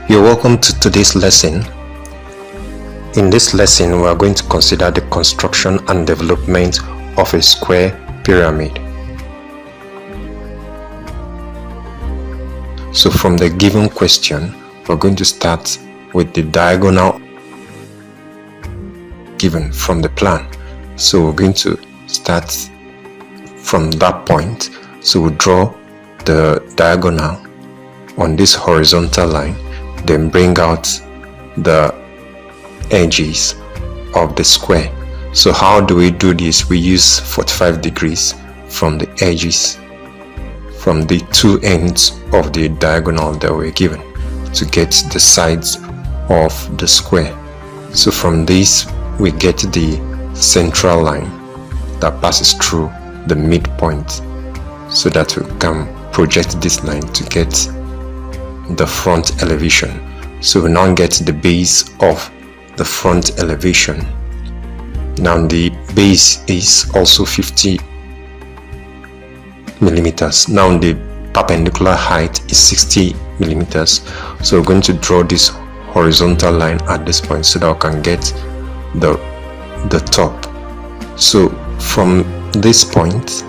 You're welcome to today's lesson. In this lesson, we are going to consider the construction and development of a square pyramid. So from the given question, we're going to start with the diagonal given from the plan. So we're going to start from that point. So we'll draw the diagonal on this horizontal line, then bring out the edges of the square. So how do we do this? We use 45 degrees from the edges, from the two ends of the diagonal that we're given, to get the sides of the square. So from this we get the central line that passes through the midpoint, so that we can project this line to get the front elevation. So we now get the base of the front elevation. Now the base is also 50 millimeters. Now the perpendicular height is 60 millimeters. So we're going to draw this horizontal line at this point so that we can get the top. So from this point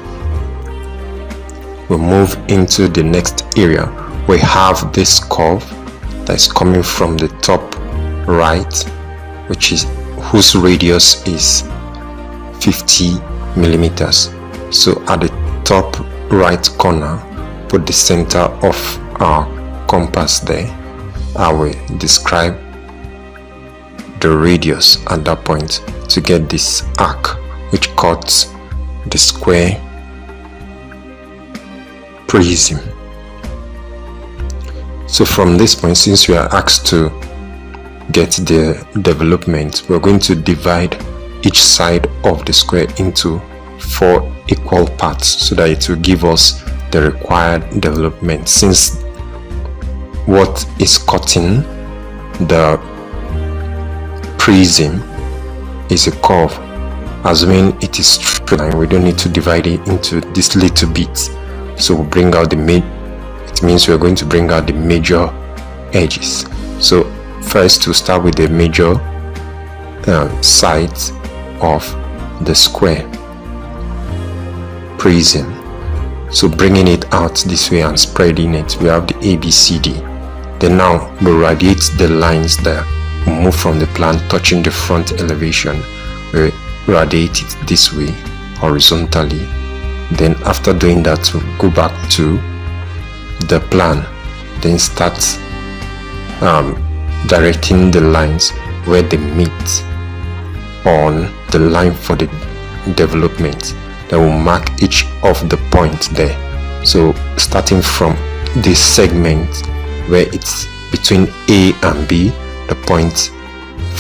we move into the next area. We have this curve that is coming from the top right, whose radius is 50 millimeters. So at the top right corner, put the center of our compass there. I will describe the radius at that point to get this arc which cuts the square prism. So from this point, since we are asked to get the development, we're going to divide each side of the square into 4 equal parts so that it will give us the required development. Since what is cutting the prism is a curve, assuming it is straight line, we don't need to divide it into this little bits. So we'll bring out it means we're going to bring out the major edges. So first to start with the major sides of the square prism. So bringing it out this way and spreading it, we have the ABCD. Then now we radiate the lines there. We move from the plan, touching the front elevation. We radiate it this way horizontally. Then after doing that, we'll go back to the plan, then start directing the lines where they meet on the line for the development. Then we'll mark each of the points there. So starting from this segment where it's between A and B, the points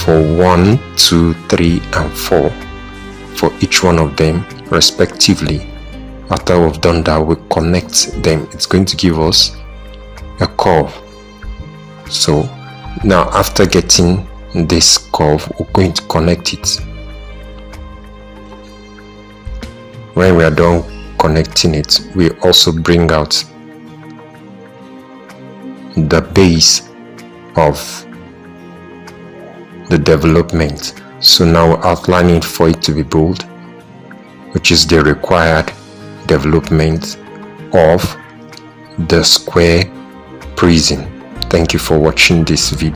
for 1, 2, 3 and 4 for each one of them respectively. After we've done that, we connect them. It's going to give us a curve. So now after getting this curve, we're going to connect it. When we are done connecting it, we also bring out the base of the development. So now we're outlining for it to be bold, which is the required development of the square prism. Thank you for watching this video.